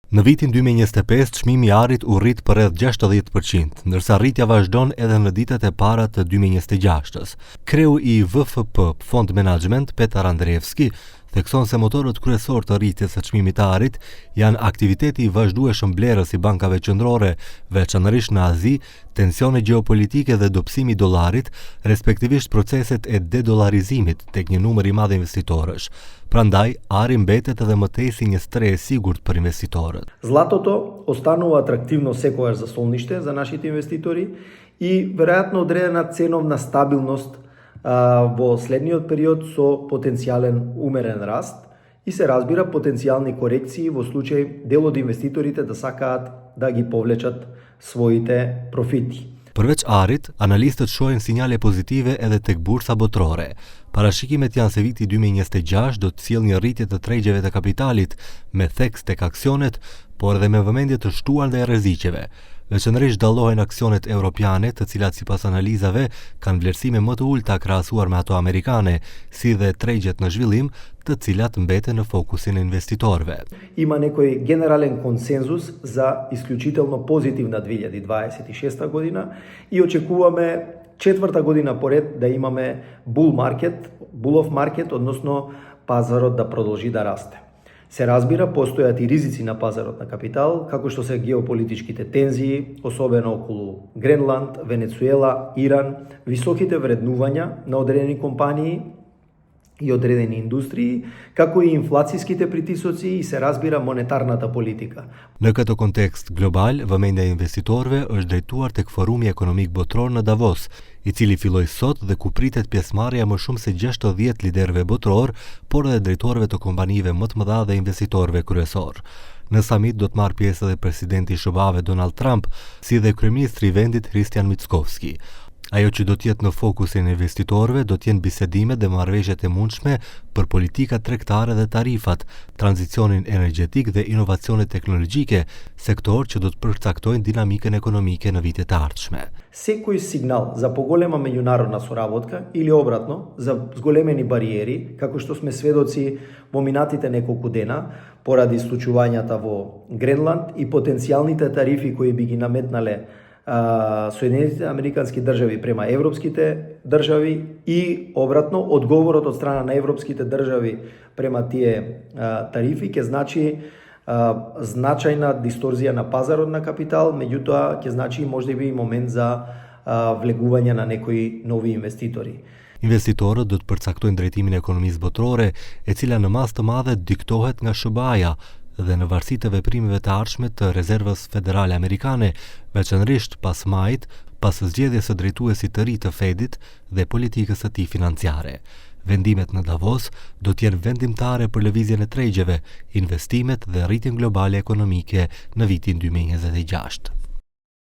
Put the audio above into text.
Në vitin 2025, çmimi i arit u rrit për rreth 60%, ndërsa rritja vazhdon edhe në ditët e para të 2026-s. Kreu i VFP Fond Management, Petar Andreevski, thekson se motorët kryesor të rritjes së çmimit të arit janë aktiviteti i vazhdueshëm blerës i bankave qendrore, veçanërisht në Azi, tensione gjeopolitike dhe dobësimi i dollarit, respektivisht proceset e dedollarizimit tek një numër i madh investitorësh. Prandaj, ari mbetet edhe më tej si një streh e sigurt për investitorët. Златото останува атрактивно секогаш за солниште за нашите инвеститори и веројатно одредена ценовна стабилност во следниот период со потенцијален умерен раст и се разбира потенцијални корекции во случај дел од инвеститорите да сакаат да ги повлечат своите профити. Përveç arit, analistët shohin sinjale pozitive edhe tek bursa botërore. Parashikimet janë se viti 2026 do të sjellë një rritje të tregjeve të kapitalit me theks tek aksionet, por edhe me vëmendje të shtuar ndaj rreziqeve. Veçanërisht dallohen aksionet europiane, të cilat sipas analizave kanë vlerësime më të ulta krahasuar me ato amerikane, si dhe tregjet në zhvillim, të cilat mbeten në fokusin e investitorëve. Има некој генерален консензус за исклучително позитивна 2026 година и очекуваме четврта година поред да имаме булов маркет, односно пазарот да продолжи да расте. Се разбира, постојат и ризици на пазарот на капитал, како што се геополитичките тензии, особено околу Гренланд, Венецуела, Иран, високите вреднувања на одредени компании и одредени индустрии, како и инфлацијските притисоци и се разбира монетарната политика. Në këtë kontekst global, vëmendja e investitorëve është drejtuar tek Forumi Ekonomik Botror në Davos, i cili filloi sot dhe ku pritet pjesëmarrja më shumë se 60 liderëve botror, por edhe drejtorëve të kompanive më të mëdha dhe investitorëve kryesor. Në summit do të marrë pjesë edhe presidenti i SBA-ve Donald Trump, si dhe kryeministri i vendit Hristijan Mickovski. Ajo që do të jetë në fokusin e investitorëve do të jenë bisedimet dhe marrëveshjet e mundshme për politikat tregtare dhe tarifat, tranzicionin energjetik dhe inovacionet teknologjike, sektor që do të përcaktojnë dinamikën ekonomike në vitet e ardhshme. Секој сигнал за поголема меѓународна соработка или обратно за зголемени бариери, како што сме сведоци во минатите неколку дена, поради случувањата во Гренланд и потенцијалните тарифи кои би ги наметнале Соединетите американски држави према европските држави и обратно одговорот од страна на европските држави према тие тарифи ќе значи значајна дисторзија на пазарот на капитал, меѓутоа ќе значи можеби и момент за влегување на некои нови инвеститори. Investitorët do të përcaktojnë drejtimin e ekonomisë botërore, e cila në masë të madhe diktohet nga SBA-ja dhe në varësi të veprimeve të ardhshme të Rezervës Federale Amerikane, veçanërisht pas majit, pas zgjedhjes së drejtuesit të ri të Fedit dhe politikës së tij financiare. Vendimet në Davos do të jenë vendimtare për lëvizjen e tregjeve, investimet dhe rritjen globale ekonomike në vitin 2026.